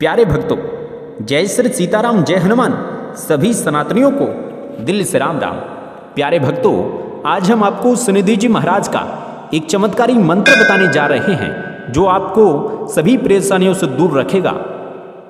प्यारे भक्तों, जय श्री सीताराम, जय हनुमान। सभी सनातनियों को दिल से राम राम। प्यारे भक्तों, आज हम आपको शनिदेव जी महाराज का एक चमत्कारी मंत्र बताने जा रहे हैं जो आपको सभी परेशानियों से दूर रखेगा।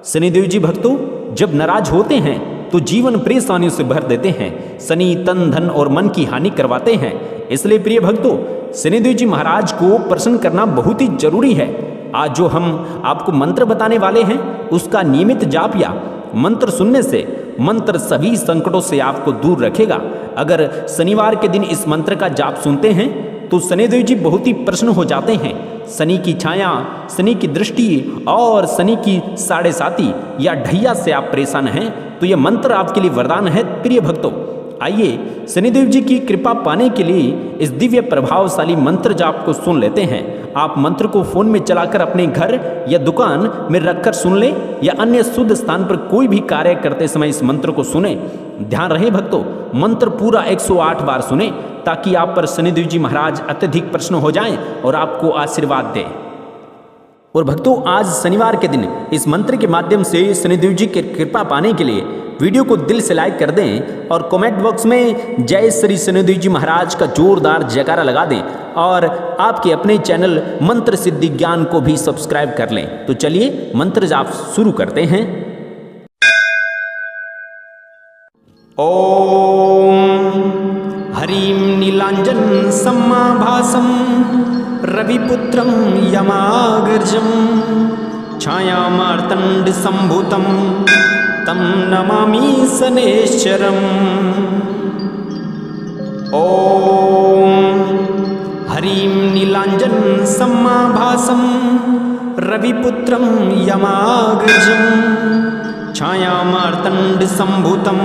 शनिदेव जी भक्तों जब नाराज होते हैं तो जीवन परेशानियों से भर देते हैं। शनि तन धन और मन की हानि करवाते हैं। इसलिए प्रिय भक्तों, शनिदेव जी महाराज को प्रसन्न करना बहुत ही जरूरी है। आज जो हम आपको मंत्र बताने वाले हैं उसका नियमित जाप या मंत्र सुनने से मंत्र सभी संकटों से आपको दूर रखेगा। अगर शनिवार के दिन इस मंत्र का जाप सुनते हैं तो शनिदेव जी बहुत ही प्रसन्न हो जाते हैं। शनि की छाया, शनि की दृष्टि और शनि की साढ़े साती या ढैया से आप परेशान हैं तो यह मंत्र आपके लिए वरदान है। प्रिय भक्तों, आइए शनिदेव जी की कृपा पाने के लिए इस दिव्य प्रभावशाली मंत्र जाप को सुन लेते हैं। आप मंत्र को फोन में चलाकर अपने घर या दुकान में रखकर सुन लें या अन्य शुद्ध स्थान पर कोई भी कार्य करते समय इस मंत्र को सुने। ध्यान रहे भक्तों, मंत्र पूरा 108 बार सुने ताकि आप पर शनिदेव जी महाराज अत्यधिक प्रसन्न हो जाएं और आपको आशीर्वाद दें। और भक्तों, आज शनिवार के दिन इस मंत्र के माध्यम से शनिदेव जी की कृपा पाने के लिए वीडियो को दिल से लाइक कर दें और कमेंट बॉक्स में जय श्री शनिदेव जी महाराज का जोरदार जयकारा लगा दें और आपके अपने चैनल मंत्र सिद्धि ज्ञान को भी सब्सक्राइब कर लें। तो चलिए मंत्र जाप शुरू करते हैं। ओम हरिम नीलांजन सम्माभासम रविपुत्रं यमागर्जं छायामार्तंड संभूतं तं नमामि शनैश्चरम्। ओम हरिं नीलांजन सम्माभासं रविपुत्रं यमागर्जं छायामार्तंड संभूतं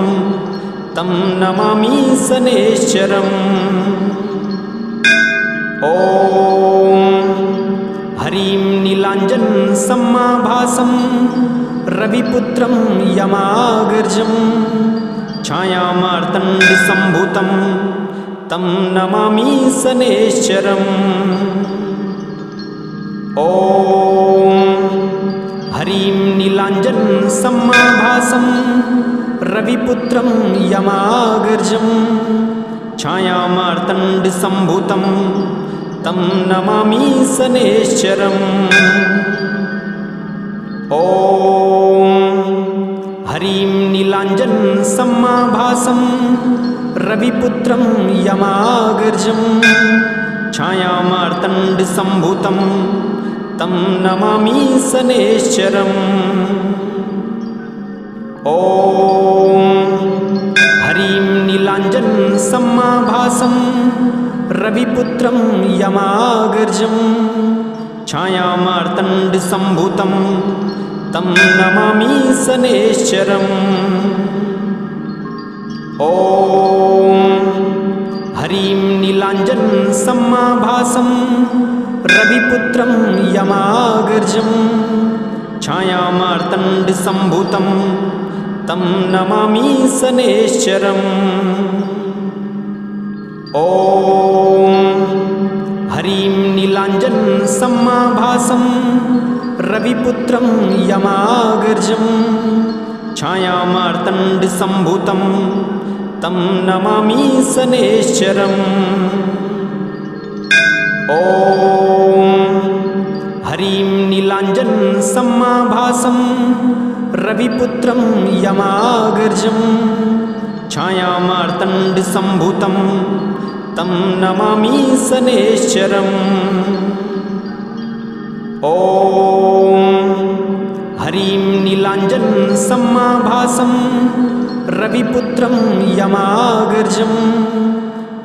तं नमामि शनैश्चरम्। ओम हरिं नीलांजन सम्माभासं रविपुत्रं यमागर्जं छायामार्तंड संभूतं तं नमामि शनैश्चरम्। ओम हरिं नीलांजन सम्माभासं रविपुत्रं यमागर्जं छायामार्तंड संभूतं तं नमामि शनैश्चरम्। ओम हरिं नीलांजन सम्माभासं रविपुत्रं यमागर्जं छायामार्तंड संभूतं तं नमामि शनैश्चरम्। ओम हरिं नीलांजन सम्माभासं रविपुत्रं यमागर्जं छायामार्तंड संभूतं तं नमामि शनैश्चरम्। ओम हरिं नीलांजन सम्माभासं रविपुत्रं यमागर्जं छायामार्तंड संभूतं तं नमामि शनैश्चरम्। ओम हरिं नीलांजन सम्माभासं रविपुत्रं यमागर्जं छायामार्तंड संभूतं तं नमामि शनैश्चरम्। ओम हरिं नीलांजन सम्माभासं रविपुत्रं यमागर्जं छायामार्तंड संभूतं तं नमामि शनैश्चरम्। ओम हरिं नीलांजन सम्माभासं रविपुत्रं यमागर्जं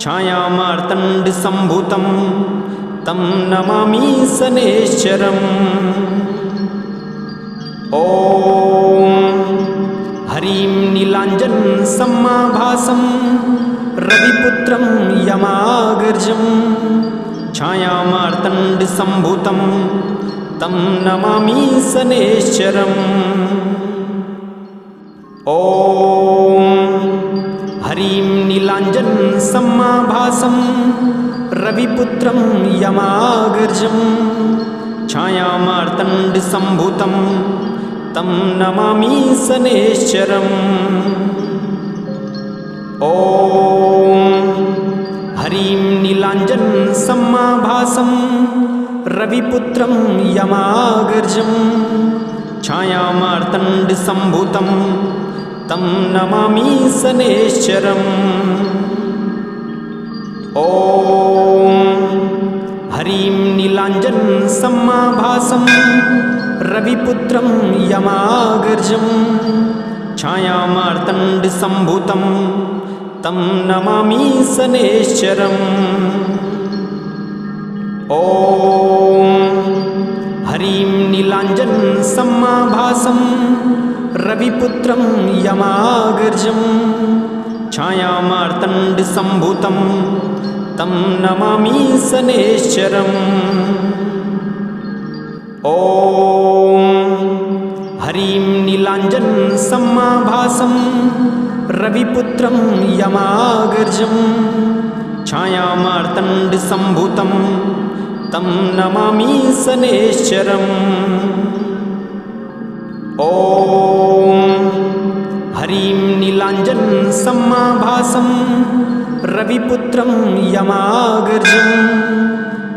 छायामार्तंड संभूतं तं नमामि शनैश्चरम्। ओम हरिं नीलांजन सम्माभासं रविपुत्रं यमागर्जं छायामार्तंड संभूतं तं नमामि शनैश्चरम्। ओम हरिं नीलांजन सम्माभासं रविपुत्रं यमागर्जं छायामार्तण्डसम्भूतं तं नमामि शनैश्चरम्। ॐ हरिं नीलाञ्जनसमाभासं रविपुत्रं यमागर्जं छायामार्तण्डसम्भूतं तं नमामि शनैश्चरम्। ॐ हरिं नीलाञ्जनसमाभासं रविपुत्रं यमागर्जं छायामार्तण्डसम्भूतं तं नमामि शनैश्चरम्। ॐ हरिं नीलाञ्जनसमाभासं रविपुत्रं यमागर्जं छायामार्तण्डसम्भूतं तं नमामि शनैश्चरम्। ॐ हरिं नीलाञ्जनसमाभासं रविपुत्रं यमागर्जं छायामार्तण्डसम्भूतं तं नमामि शनैश्चरम्। ॐ हरिं नीलाञ्जनसमाभासं रविपुत्रं यमागर्जं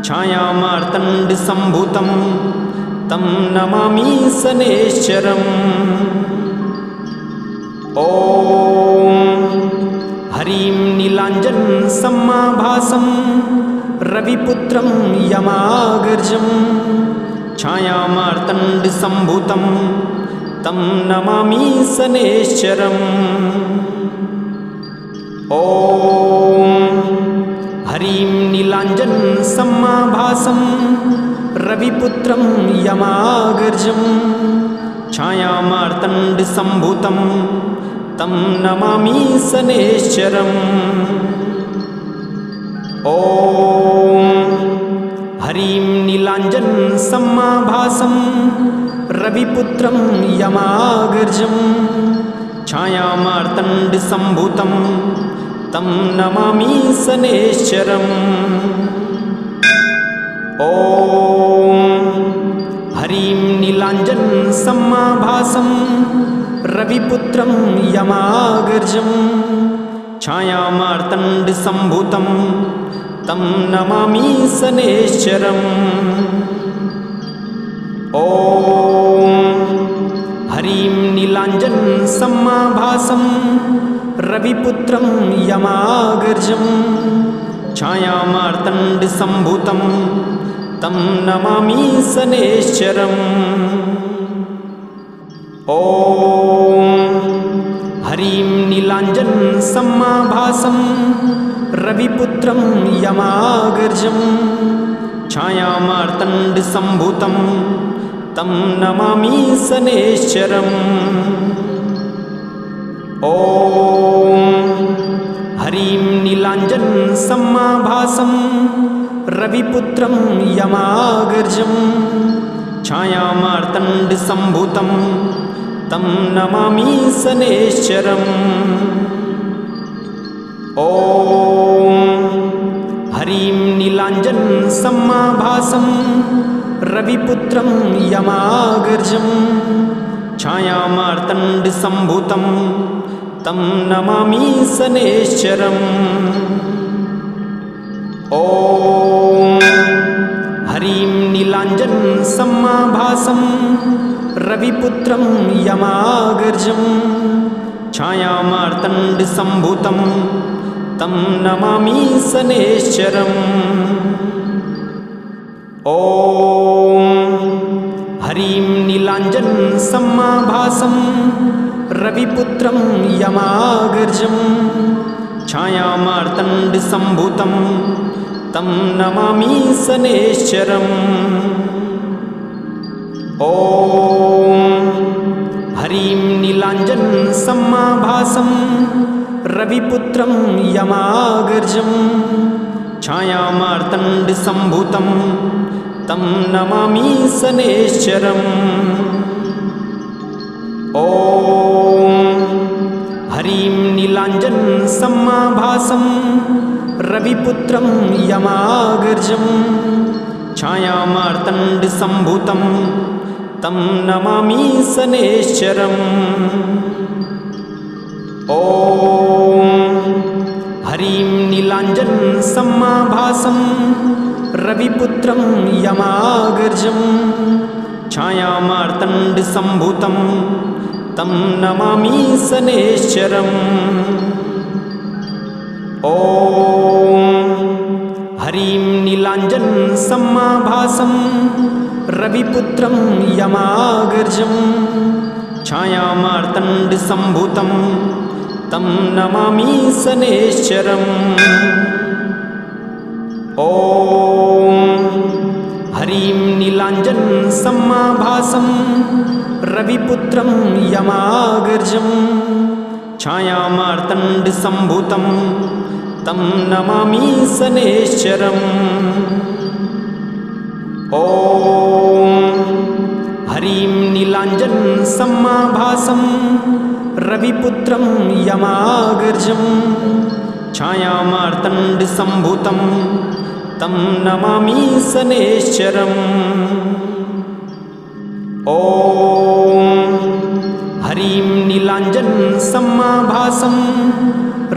छायामार्तण्डसम्भूतं तं नमामि शनैश्चरम्। ॐ हरिं नीलाञ्जनसमाभासं रविपुत्रं यमागर्जं छायामार्तण्डसम्भूतं तं नमामि शनैश्चरम्। ॐ हरिं नीलाञ्जनसमाभासं रविपुत्रं यमागर्जं छायामार्तण्डसम्भूतं तं नमामि शनैश्चरम्। ॐ हरिं नीलाञ्जनसमाभासं रविपुत्रं यमागर्जं छायामार्तण्डसम्भूतं तं नमामि शनैश्चरम्। ॐ हरिं नीलाञ्जनसमाभासं रविपुत्रं यमागर्जं छायामार्तण्डसम्भूतं तं नमामि शनैश्चरम्। ॐ हरिं नीलाञ्जनसमाभासं रविपुत्रं यमागर्जं छायामार्तण्डसम्भूतं तं नमामि शनैश्चरम्। ॐ हरिं नीलाञ्जनसमाभासं रविपुत्रं यमागर्जं छायामार्तण्डसम्भूतं तं नमामि शनैश्चरम्। ॐ हरिं नीलाञ्जनसमाभासं रविपुत्रं यमागर्जं छायामार्तण्डसम्भूतं तं नमामि शनैश्चरम्। ॐ हरिं नीलाञ्जनसमाभासं रविपुत्रं यमागर्जं छायामार्तण्डसम्भूतं तं नमामि शनैश्चरम्। ॐ हरिं नीलाञ्जनसमाभासं रविपुत्रं यमागर्जं छायामार्तण्डसम्भूतं तं नमामि शनैश्चरम्। ॐ हरिं नीलाञ्जनसमाभासं रविपुत्रं यमागर्जं छायामार्तण्डसम्भूतं तं नमामि शनैश्चरम्। ॐ हरिं नीलाञ्जनसमाभासं रविपुत्रं यमागर्जं छायामार्तण्डसम्भूतं तं नमामि शनैश्चरम्। ॐ हरिं नीलाञ्जनसमाभासं रविपुत्रं यमागर्जं छायामार्तण्डसम्भूतं तं नमामि शनैश्चरम्। ॐ हरिं नीलाञ्जनसमाभासं रविपुत्रं यमाग्रजं छायामार्तण्डसम्भूतं तं नमामि शनैश्चरम्। ॐ हरिं नीलाञ्जनसमाभासं रविपुत्रं यमाग्रजं छायामार्तण्डसम्भूतं तं नमामि शनैश्चरम्। ॐ हरिं नीलाञ्जनसमाभासं रविपुत्रं यमाग्रजं छायामार्तण्डसम्भूतं तं नमामि शनैश्चरम्। ॐ हरिं नीलाञ्जनसमाभासं रविपुत्रं यमाग्रजं छायामार्तण्डसम्भूतं तं नमामि शनैश्चरम्। ॐ हरिं नीलाञ्जनसमाभासं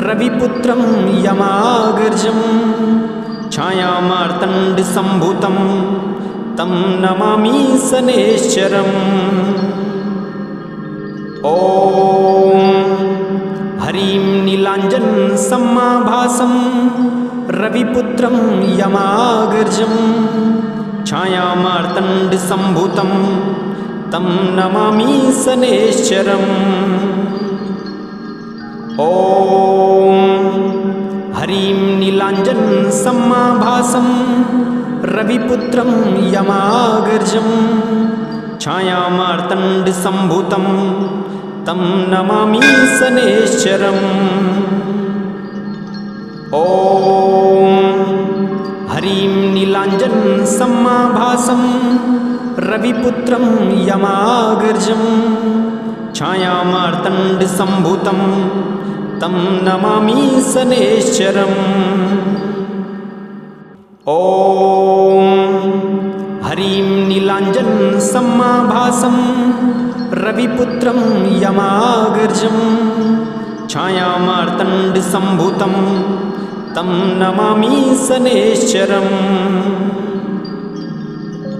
रविपुत्रं यमाग्रजं छायामार्तण्डसम्भूतं तं नमामि शनैश्चरम्। ॐ हरिं नीलाञ्जनसमाभासं रविपुत्रं यमाग्रजं छायामार्तण्डसम्भूतं तं नमामि शनैश्चरम्। ॐ हरिं नीलाञ्जनसमाभासं रविपुत्रं यमाग्रजं छायामार्तण्डसम्भूतं तं नमामि शनैश्चरम्। ॐ हरिं नीलाञ्जनसमाभासं रविपुत्रं यमाग्रजं छायामार्तण्डसम्भूतं तं नमामि शनैश्चरम्। ॐ हरिं नीलाञ्जनसमाभासं रविपुत्रं यमाग्रजं छायामार्तण्डसम्भूतं तं नमामि शनैश्चरम्।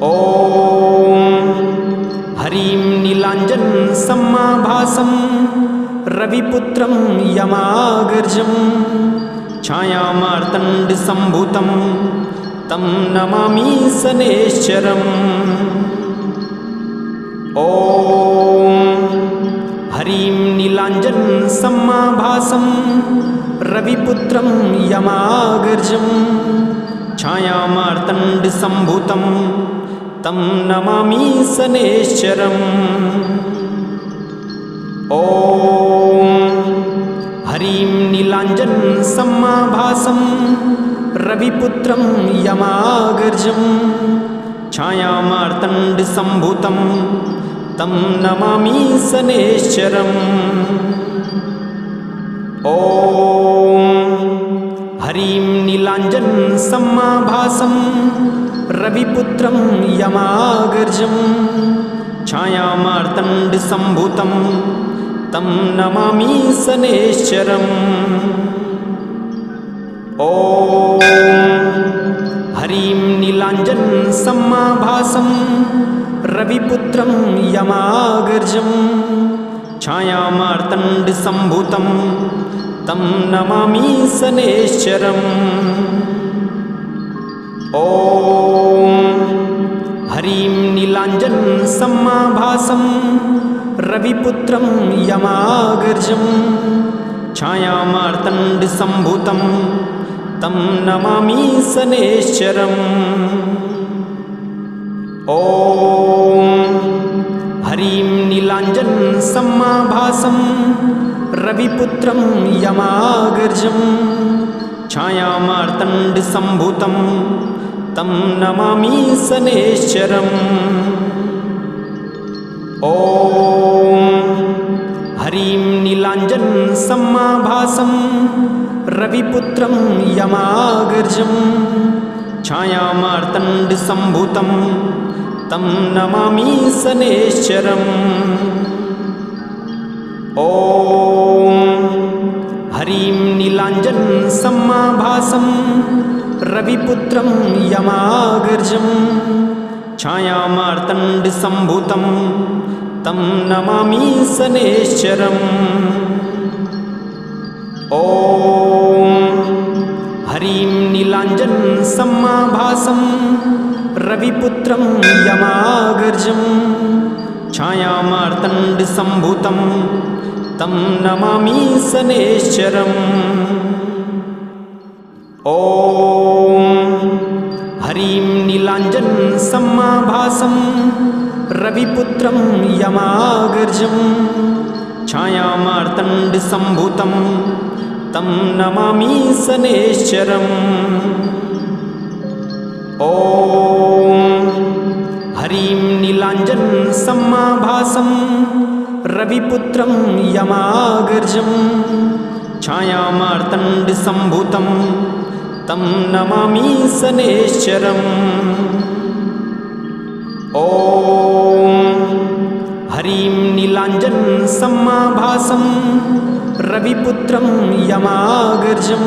ॐ हरिं नीलाञ्जनसमाभासं रविपुत्रं यमाग्रजं छायामार्तण्डसम्भूतं तं नमामि शनैश्चरम्। ॐ हरिं नीलाञ्जनसमाभासं रविपुत्रं यमाग्रजं छायामार्तण्डसम्भूतं तं नमामि शनैश्चरम्। ॐ हरिं नीलाञ्जनसमाभासं रविपुत्रं यमाग्रजं छायामार्तण्डसम्भूतं तं नमामि शनैश्चरम्। ॐ हरिं नीलाञ्जनसमाभासं रविपुत्रं यमाग्रजं छायामार्तण्डसम्भूतं तं नमामि शनैश्चरम्। ॐ हरिं नीलाञ्जनसमाभासं रविपुत्रं यमाग्रजं छायामार्तण्डसम्भूतं तं नमामि शनैश्चरम्। ॐ हरिं नीलाञ्जनसमाभासं रविपुत्रं यमाग्रजं छायामार्तण्डसम्भूतं तं नमामि शनैश्चरम्। ॐ हरिं नीलाञ्जनसमाभासं रविपुत्रं यमाग्रजं छायामार्तण्डसम्भूतं तं नमामि शनैश्चरम्। ॐ हरिं नीलाञ्जनसमाभासं रविपुत्रं यमाग्रजं छायामार्तण्डसम्भूतं छायामार्तण्डसम्भूतं तं नमामि शनैश्चरम्। ॐ हरिं नीलाञ्जनसमाभासं रविपुत्रं यमाग्रजं छायामार्तण्डसम्भूतं तं नमामि शनैश्चरम्। ॐ हरिं नीलाञ्जनसमाभासं रविपुत्रं यमाग्रजं छायामार्तण्डसम्भूतं तं नमामि शनैश्चरम्। ॐ हरिं नीलाञ्जनसमाभासं रविपुत्रं यमाग्रजं छायामार्तण्डसम्भूतं तं नमामि शनैश्चरम्। ॐ हरिं नीलाञ्जनसमाभासं रविपुत्रं यमाग्रजं छायामार्तण्डसम्भूतं तं नमामि शनैश्चरम्। ॐ हरिं नीलाञ्जनसमाभासं रविपुत्रं यमाग्रजं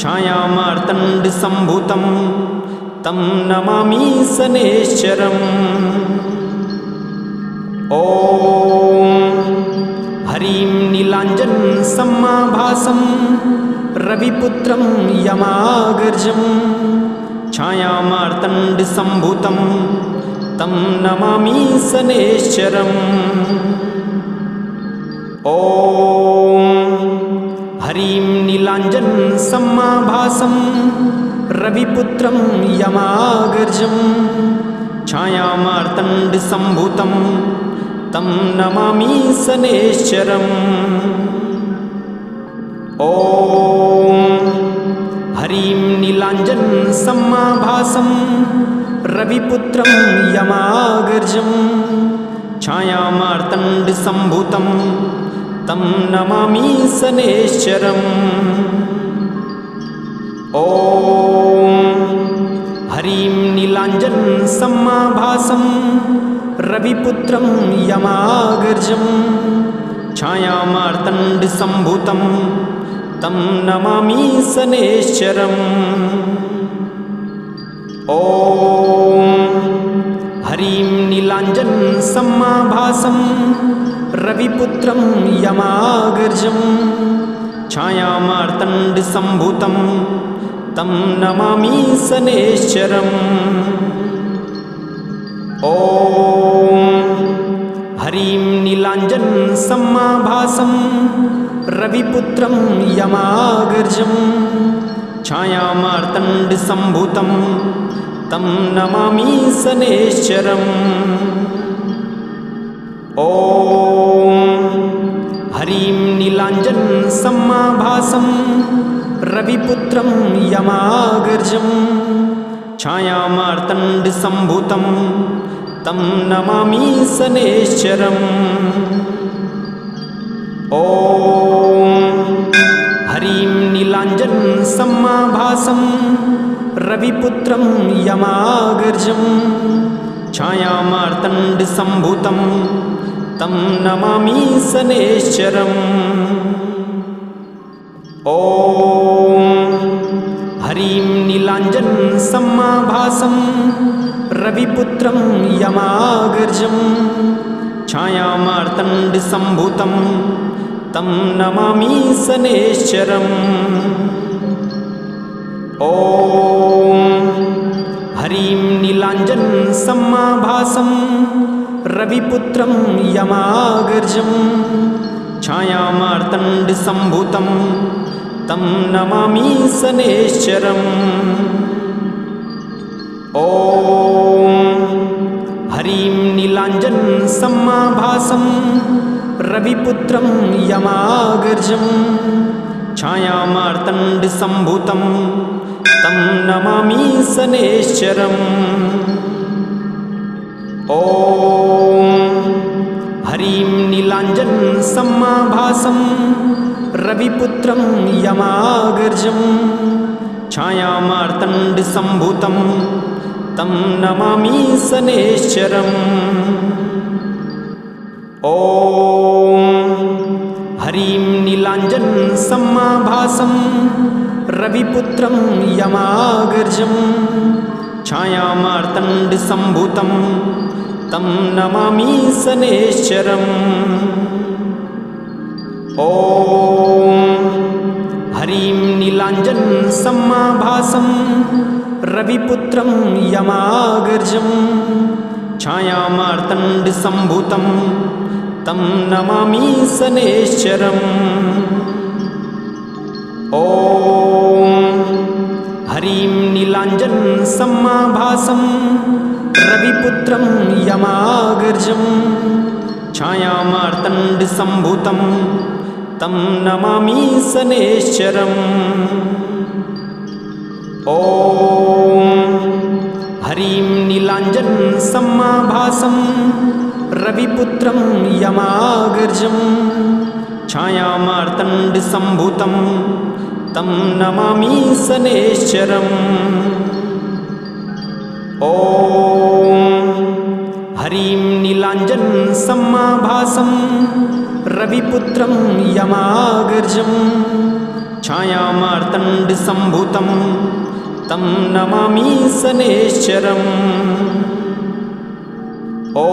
छायामार्तण्डसम्भूतं तं नमामि शनैश्चरम्। ॐ हरिं नीलाञ्जनसमाभासं रविपुत्रं यमाग्रजं छायामार्तण्डसम्भूतं तं नमामि शनैश्चरम्। ॐ हरिं नीलाञ्जनसमाभासं रविपुत्रं यमाग्रजं छायामार्तण्डसम्भूतं तं नमामि शनैश्चरम्। ॐ हरिं नीलाञ्जनसमाभासं रविपुत्रं यमाग्रजं छायामार्तण्डसम्भूतं तं नमामि शनैश्चरम्। ॐ हरिं नीलाञ्जनसमाभासं रविपुत्रं यमाग्रजं छायामार्तण्डसम्भूतं तं नमामि शनैश्चरम्। ॐ हरिं नीलाञ्जनसमाभासं रविपुत्रं यमाग्रजं छायामार्तण्डसम्भूतं तं नमामि शनैश्चरम्। ॐ हरिं नीलाञ्जनसमाभासं रविपुत्रं यमाग्रजं छायामार्तण्डसम्भूतं तं नमामि शनैश्चरम्। ॐ हरिं नीलाञ्जनसमाभासं रविपुत्रं यमाग्रजं छायामार्तण्डसम्भूतं तं नमामि शनैश्चरम्। ॐ हरिं नीलाञ्जनसमाभासं रविपुत्रं यमाग्रजं छायामार्तण्डसम्भूतं तं नमामि शनैश्चरम्। ॐ हरिं नीलाञ्जनसमाभासं रविपुत्रं यमाग्रजं छायामार्तण्डसम्भूतं तं नमामि शनैश्चरम्। ॐ हरिं नीलाञ्जनसमाभासं रविपुत्रं यमाग्रजं छायामार्तण्डसम्भूतं तं नमामि शनैश्चरम्। ॐ हरिं नीलाञ्जनसमाभासं रविपुत्रं यमाग्रजं छायामार्तण्डसम्भूतं तं नमामि शनैश्चरम्। ॐ हरिं नीलाञ्जनसमाभासं रविपुत्रं यमाग्रजं छायामार्तण्डसम्भूतं तं नमामि शनैश्चरम्। ॐ हरिं नीलाञ्जनसमाभासं रविपुत्रं यमाग्रजं छायामार्तण्डसम्भूतं तं नमामि शनैश्चरम्। ॐ हरिं नीलाञ्जनसमाभासं रविपुत्रं यमाग्रजं छायामार्तण्डसम्भूतं तं नमामि शनैश्चरम्। ॐ हरिं नीलाञ्जनसमाभासं रविपुत्रं यमाग्रजं छायामार्तण्डसम्भूतं तं नमामि शनैश्चरम्। ॐ हरिं नीलाञ्जनसमाभासं रविपुत्रं यमाग्रजं छायामार्तण्डसम्भूतं तं नमामि शनैश्चरम्। ॐ हरिं नीलाञ्जनसमाभासं रविपुत्रं यमाग्रजं छायामार्तण्डसम्भूतं तं नमामि शनैश्चरम्। ॐ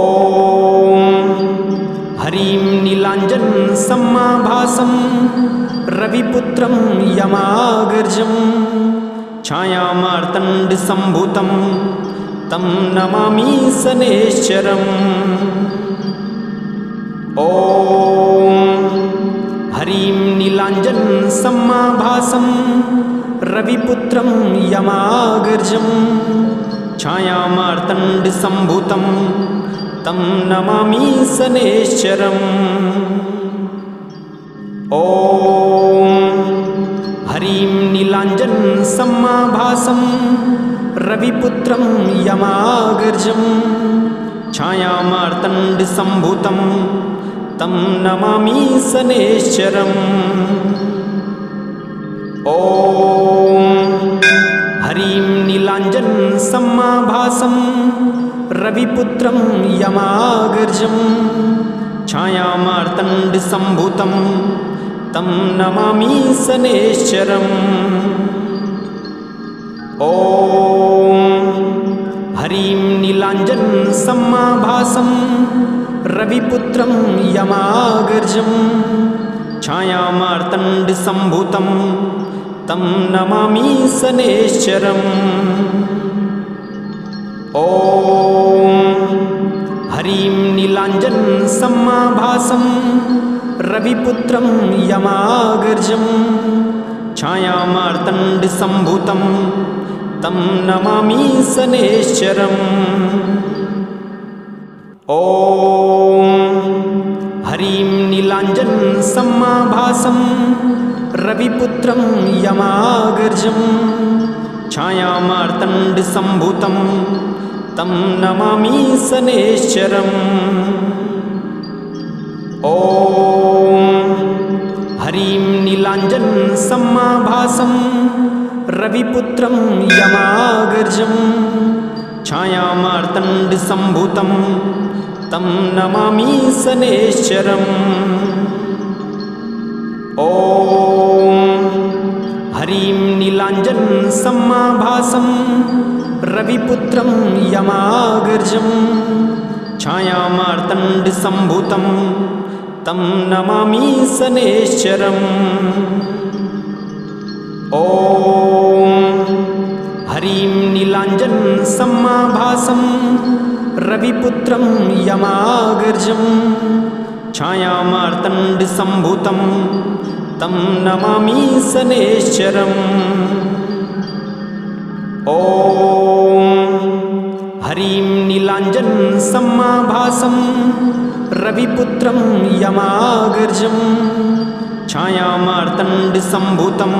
हरिं नीलाञ्जनसमाभासं रविपुत्रं यमाग्रजं छायामार्तण्डसम्भूतं तं नमामि शनैश्चरम्। ॐ हरिं नीलाञ्जनसमाभासं रविपुत्रं यमाग्रजं छायामार्तण्डसम्भूतं तं नमामि शनैश्चरम्। ॐ हरिं नीलाञ्जनसमाभासं रविपुत्रं यमाग्रजं छायामार्तण्डसम्भूतं तं नमामि शनैश्चरम्। ॐ हरिं नीलाञ्जनसमाभासं रविपुत्रं यमाग्रजं छायामार्तण्डसम्भूतं तं नमामि शनैश्चरम्। ॐ हरिं नीलाञ्जनसमाभासं रविपुत्रं यमाग्रजं छायामार्तण्डसम्भूतं तं नमामि शनैश्चरम्। ॐ हरिं नीलाञ्जनसमाभासं रविपुत्रं यमाग्रजं छायामार्तण्डसम्भूतं तं नमामि शनैश्चरम्। ॐ हरिं नीलाञ्जनसमाभासं रविपुत्रं यमाग्रजं छायामार्तण्डसम्भूतं तं नमामि शनैश्चरम्। ॐ हरिं नीलाञ्जनसमाभासं रविपुत्रं यमाग्रजं छायामार्तण्डसम्भूतं तं नमामि शनैश्चरम्। ॐ हरिं नीलाञ्जनसमाभासं रविपुत्रं यमाग्रजं छायामार्तण्डसम्भूतं तं नमामि शनैश्चरम्। ॐ हरिं नीलाञ्जनसमाभासं रविपुत्रं यमाग्रजं छायामार्तण्डसम्भूतं तं नमामि शनैश्चरम्। ॐ हरिं नीलाञ्जनसमाभासं रविपुत्रं यमाग्रजं छायामार्तण्डसम्भूतं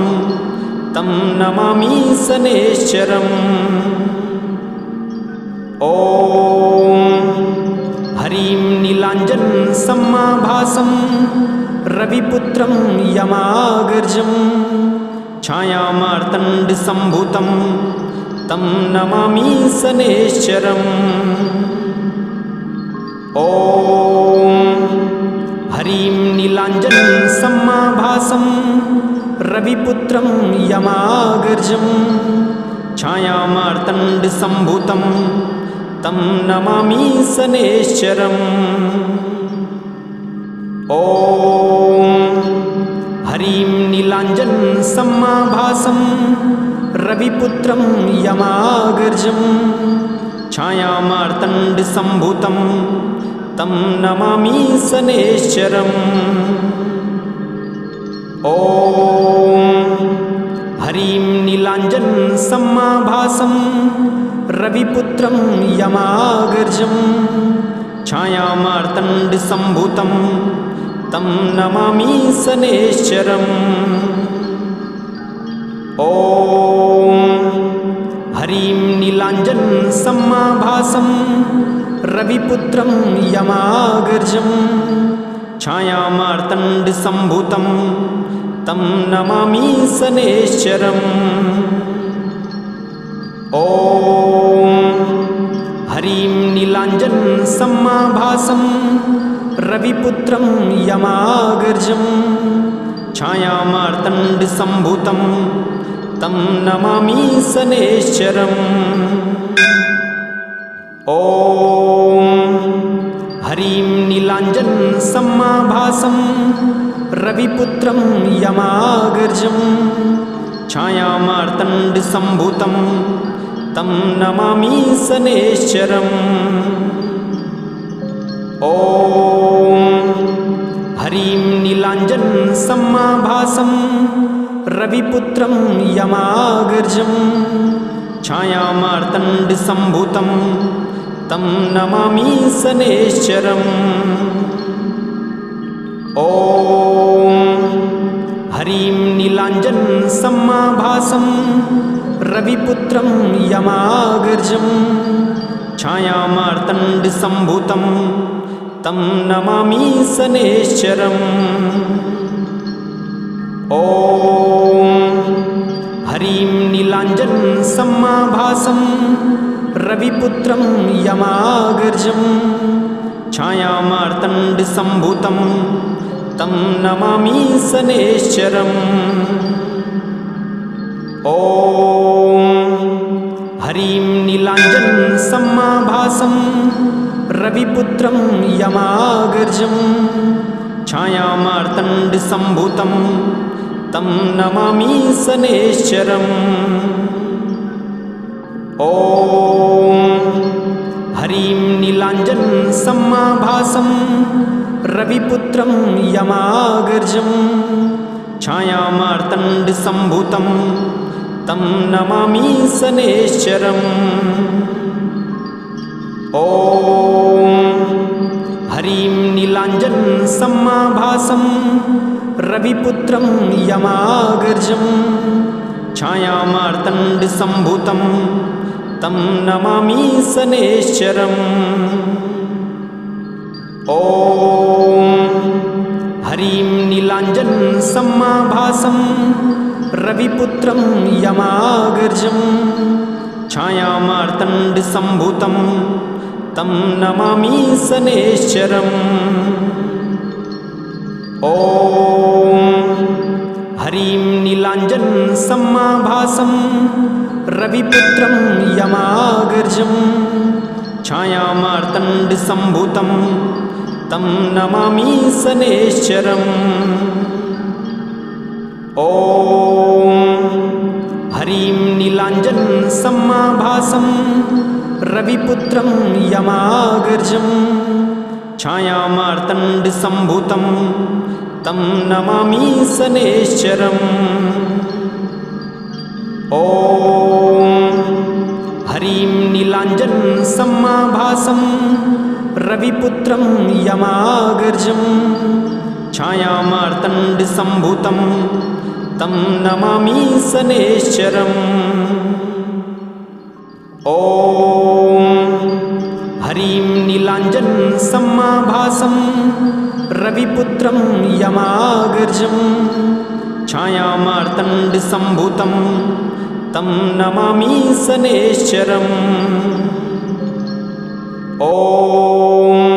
तं नमामि शनैश्चरम्। ॐ हरिं नीलाञ्जनसमाभासं रविपुत्रं यमाग्रजं छायामार्तण्डसम्भूतं तं नमामि शनैश्चरम्। ॐ हरिं नीलाञ्जनं समाभासं रविपुत्रं यमागर्जं छायामार्तण्डसम्भूतं तं नमामि शनैश्चरम्। ॐ हरिं नीलाञ्जनं समाभासं रविपुत्रं यमागर्जं छायामार्तण्डसम्भूतं तं नमामि शनैश्चरम्। ॐ हरिं नीलाञ्जनं समाभासं रविपुत्रं यमागर्जं छायामार्तण्डसम्भूतं तं नमामि शनैश्चरम्। ॐ हरिं नीलाञ्जनं समाभासं रविपुत्रं यमागर्जं छायामार्तण्डसम्भूतं तं नमामि शनैश्चरम्। ॐ हरिं नीलाञ्जनं समाभासं रविपुत्रं यमागर्जं छायामार्तण्डसम्भूतं तं नमामि शनैश्चरम्। ॐ हरिं नीलाञ्जनं समाभासं रविपुत्रं यमागर्जं छायामार्तण्डसम्भूतं तं नमामि शनैश्चरम्। ॐ हरिं नीलाञ्जनं समाभासं रविपुत्रं यमागर्जं छायामार्तण्डसम्भूतं तं नमामि शनैश्चरम्। ॐ हरिं नीलाञ्जनं समाभासं रविपुत्रं यमागर्जं छायामार्तण्डसम्भूतं तं नमामि शनैश्चरम्। ॐ हरिं नीलाञ्जनं समाभासं रविपुत्रं यमागर्जं छायामार्तण्डसम्भूतं तं नमामि शनैश्चरम्। ॐ हरिं नीलाञ्जनं समाभासं रविपुत्रं यमागर्जं छायामार्तण्डसम्भूतं तं नमामि शनैश्चरम्। ॐ हरिं नीलाञ्जनं समाभासं रविपुत्रं यमागर्जं छायामार्तण्डसम्भूतं तं नमामि शनैश्चरम्। ॐ हरिं नीलाञ्जनं समाभासं रविपुत्रं यमागर्जं छायामार्तण्डसम्भूतं तं नमामि शनैश्चरम्। ॐ हरिं नीलाञ्जनं समाभासं रविपुत्रं यमागर्जं छायामार्तण्डसम्भूतं तं नमामि शनैश्चरम्। ॐ हरिं नीलाञ्जनं समाभासं रविपुत्रं यमागर्जं छायामार्तण्डसम्भूतं तं नमामि शनैश्चरम्। ॐ हरिं नीलाञ्जनं समाभासं रविपुत्रं यमागर्जं छायामार्तण्डसम्भूतं तं नमामि शनैश्चरम्। ॐ हरिं नीलाञ्जनं समाभासं रविपुत्रं यमागर्जं छायामार्तण्डसम्भूतं तं नमामि शनैश्चरम्। ॐ हरिं नीलाञ्जनं समाभासं रविपुत्रं यमागर्जं छायामार्तण्डसम्भूतं तं नमामि शनैश्चरम्। ॐ